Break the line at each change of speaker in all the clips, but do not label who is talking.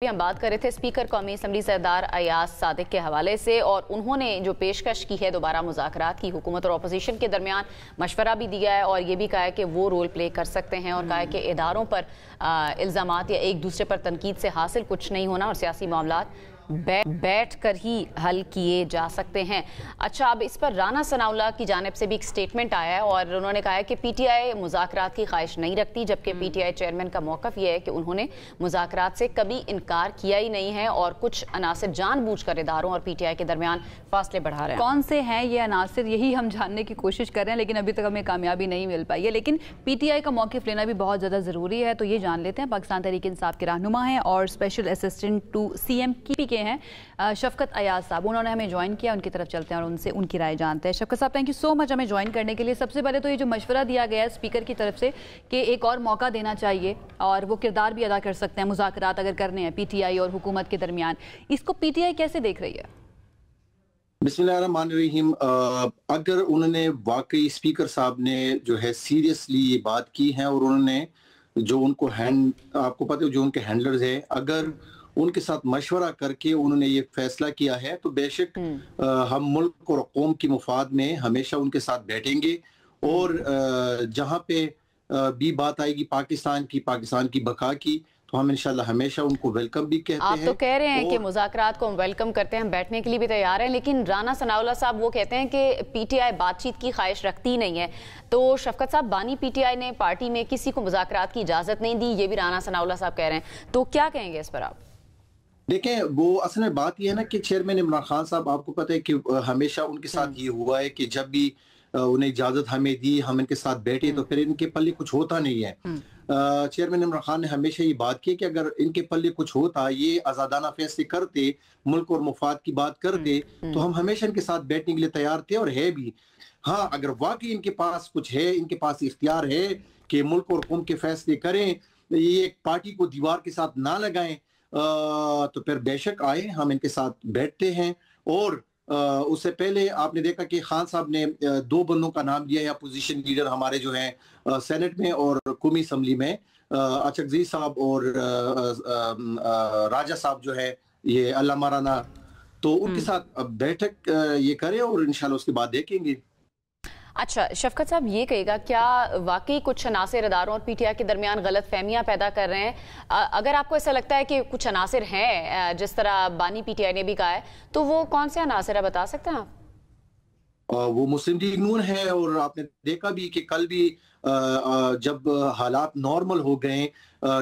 हम बात कर रहे थे स्पीकर कौमी असम्बली सरदार अयाज सादिक के हवाले से, और उन्होंने जो पेशकश की है दोबारा मुज़ाकरात की हुकूमत और अपोजिशन के दरमियान मशवरा भी दिया है और ये भी कहा है कि वो रोल प्ले कर सकते हैं, और कहा है कि इदारों पर इल्ज़ामात या एक दूसरे पर तनकीद से हासिल कुछ नहीं होना और सियासी मामलात बैठ कर ही हल किए जा सकते हैं। अच्छा, अब इस पर राना सनाउल्लाह की जानिब से भी एक स्टेटमेंट आया है और उन्होंने कहा है कि पीटीआई मुज़ाकरात की ख्वाहिश नहीं रखती, जबकि पीटीआई चेयरमैन का मौक़िफ़ ये है कि उन्होंने मुज़ाकरात से कभी इनकार किया ही नहीं है और कुछ अनासिर जानबूझकर इदारों और पीटीआई के दरमियान फासले बढ़ा रहे हैं।
कौन से हैं ये अनासिर, यही हम जानने की कोशिश कर रहे हैं, लेकिन अभी तक हमें कामयाबी नहीं मिल पाई है। लेकिन पीटीआई का मौक़िफ़ लेना भी बहुत ज़्यादा ज़रूरी है, तो ये जान लेते हैं। पाकिस्तान तहरीक इंसाफ के रहनुमा हैं और स्पेशल असिस्टेंट टू सीएम के हैं शफकत अयाज साहब, उन्होंने हमें ज्वाइन किया। उनकी तरफ चलते हैं और उनसे उनकी राय जानते हैं। शफकत साहब, थैंक यू सो मच हमें ज्वाइन करने के लिए। सबसे पहले तो ये जो मशवरा दिया गया है स्पीकर की तरफ से कि एक और मौका देना चाहिए और वो किरदार भी अदा कर सकते हैं मुज़ाकरात अगर करने हैं पीटीआई और हुकूमत के दरमियान, इसको पीटीआई कैसे देख रही है?
बिस्मिल्लाहिर्रहमानिर्रहीम। अगर उन्होंने वाकई स्पीकर साहब ने जो है सीरियसली ये बात की है और उन्होंने जो उनको आपको पता है जो उनके हैंडलर्स है, अगर उनके साथ मशवरा करके उन्होंने ये फैसला किया है तो बेशक हम मुल्क और कौम की मुफाद में हमेशा उनके साथ बैठेंगे। और जहाँ पे भी बात आएगी पाकिस्तान की बका की, तो हम इंशाल्लाह हमेशा उनको वेलकम भी कहते हैं।
आप तो कह रहे हैं कि मुज़ाकरात को हम वेलकम करते हैं, हम बैठने के लिए भी तैयार हैं, लेकिन राना सनाउल्लाह साहब वो कहते हैं कि पीटीआई बातचीत की ख्वाहिश रखती नहीं है। तो शफकत साहब, बानी पीटीआई ने पार्टी में किसी को मुज़ाकरात की इजाज़त नहीं दी, ये भी राना सनाउल्लाह साहब कह रहे हैं, तो क्या कहेंगे इस पर आप?
देखें, वो असल में बात यह है ना कि चेयरमैन इमरान खान साहब, आपको पता है कि हमेशा उनके साथ ये हुआ है कि जब भी उन्हें इजाजत हमें दी, हम इनके साथ बैठे, तो फिर इनके पल्ले कुछ होता नहीं है। चेयरमैन इमरान खान ने हमेशा ये बात की कि अगर इनके पल्ले कुछ होता, ये आजादाना फैसले करते, मुल्क और मुफाद की बात करते, तो हम हमेशा इनके साथ बैठने के लिए तैयार थे और है भी। हाँ, अगर वाकई इनके पास कुछ है, इनके पास इख्तियार है कि मुल्क और कौम के फैसले करें, ये एक पार्टी को दीवार के साथ ना लगाएं, तो फिर बेशक आए, हम इनके साथ बैठते हैं। और उससे पहले आपने देखा कि खान साहब ने दो बंदों का नाम दिया है अपोजिशन लीडर हमारे जो हैं सेनेट में और कौमी असम्बली में, अचकज़ई साहब और राजा साहब जो है ये अल्लामा राना, तो उनके साथ बैठक ये करें और इंशाल्लाह उसके बाद देखेंगे।
अच्छा शफकत साहब, ये कहेगा क्या वाकई कुछ अनासिर इदारों और पीटीआई के दरमियान गलत फहमियाँ पैदा कर रहे हैं? अगर आपको ऐसा लगता है कि कुछ अनासिर हैं, जिस तरह बानी पीटीआई ने भी कहा है, तो वो कौन से अनासिर है, बता सकते हैं आप?
वो मुस्लिम लीग नून है, और आपने देखा भी कि कल भी जब हालात नॉर्मल हो गए,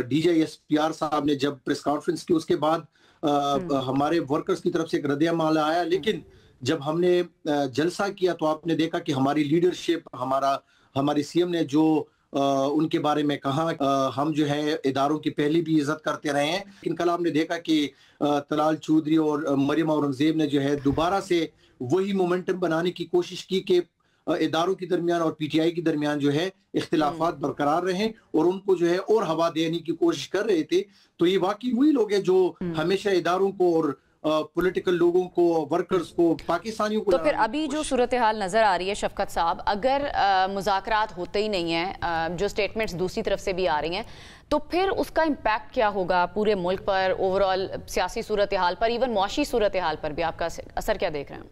DGISPR साहब ने जब प्रेस कॉन्फ्रेंस की, उसके बाद हमारे वर्कर्स की तरफ से एक रद्द-ए-अमल आया, लेकिन जब हमने जलसा किया तो आपने देखा कि हमारी लीडरशिप, हमारे सीएम ने जो उनके बारे में कहा, हम जो है इदारों की पहले भी इज्जत करते रहे हैं, लेकिन कल आपने देखा कि तलाल चौधरी और मरियम औरंगजेब ने जो है दोबारा से वही मोमेंटम बनाने की कोशिश की कि इदारों के दरमियान और पीटीआई के दरमियान जो है इख्तिलाफात बरकरार रहे, और उनको जो है और हवा देने की कोशिश कर रहे थे। तो ये वाकई वही लोग हैं जो हमेशा इदारों को और पॉलिटिकल लोगों को, वर्कर्स को, पाकिस्तानियों को।
तो फिर अभी जो सूरत हाल नजर आ रही है शफकत साहब, अगर मुज़ाकरात होते ही नहीं है, जो स्टेटमेंट्स दूसरी तरफ से भी आ रही हैं, तो फिर उसका इम्पैक्ट क्या होगा पूरे मुल्क पर, ओवरऑल सियासी सूरत हाल पर, इवन मुआशी सूरत हाल पर भी आपका असर क्या देख रहे हैं?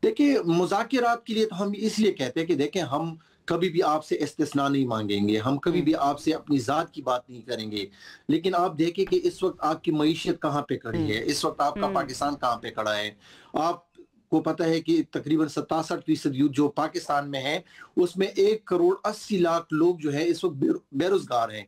देखिए, मुज़ाकरात के लिए तो हम इसलिए कहते हैं कि देखें, हम कभी भी आपसे इस्तिस्ना नहीं मांगेंगे, हम कभी भी आपसे अपनी जात की बात नहीं करेंगे, लेकिन आप देखें कि इस वक्त आपकी मईशत कहाँ पे खड़ी है, इस वक्त आपका पाकिस्तान कहाँ पे खड़ा है। आपको पता है कि तकरीबन 67% यूथ जो पाकिस्तान में है, उसमें 1,80,00,000 लोग जो है इस वक्त बेरोजगार हैं।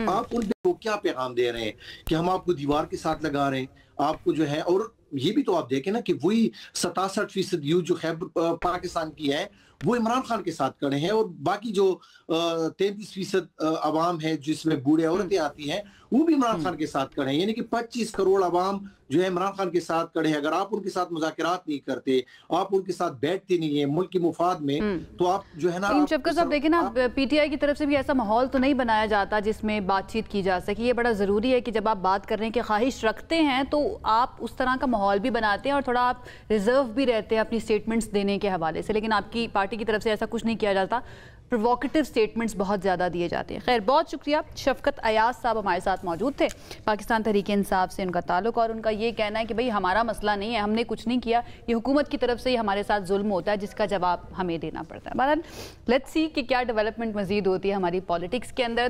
आप उन को क्या पैगाम दे रहे हैं कि हम आपको दीवार के साथ लगा रहे हैं, आपको जो है। और ये भी तो आप देखें ना कि वही 67% यूथ जो खैबर पाकिस्तान की है वो इमरान खान के साथ खड़े हैं, और बाकी जो 33% अवाम है जिसमें बूढ़े औरतें आती हैं, वो भी इमरान खान के साथ खड़े हैं। यानी कि 25 करोड़ अवाम जो है इमरान खान के साथ खड़े हैं। अगर आप उनके साथ मुज़ाकरात नहीं करते, आप उनके साथ बैठते नहीं है मुल्क की मुफाद में, तो आप जो है ना।
शफकत साहब देखें ना, पीटीआई की तरफ से भी ऐसा माहौल तो नहीं बनाया जाता जिसमें बातचीत की जा सके। ये बड़ा ज़रूरी है कि जब आप बात कर रहे हैं कि ख्वाहिश रखते हैं, तो आप उस तरह का माहौल भी बनाते हैं और थोड़ा आप रिजर्व भी रहते हैं अपनी स्टेटमेंट्स देने के हवाले से। लेकिन आपकी पार्टी پارٹی کی طرف سے ایسا کچھ نہیں کیا جاتا، پرووکیٹو سٹیٹمنٹس بہت زیادہ دیے جاتے ہیں۔ خیر، بہت شکریہ۔ شفقت ایاز صاحب ہمارے ساتھ موجود تھے، پاکستان تحریک انصاف سے ان کا تعلق، اور ان کا یہ کہنا ہے کہ بھئی ہمارا مسئلہ نہیں ہے، ہم نے کچھ نہیں کیا، یہ حکومت کی طرف سے ہی ہمارے ساتھ ظلم ہوتا ہے جس کا جواب ہمیں دینا پڑتا ہے۔ بہرحال لیٹس سی کہ کیا ڈیولپمنٹ مزید ہوتی ہے ہماری پالیٹکس کے اندر۔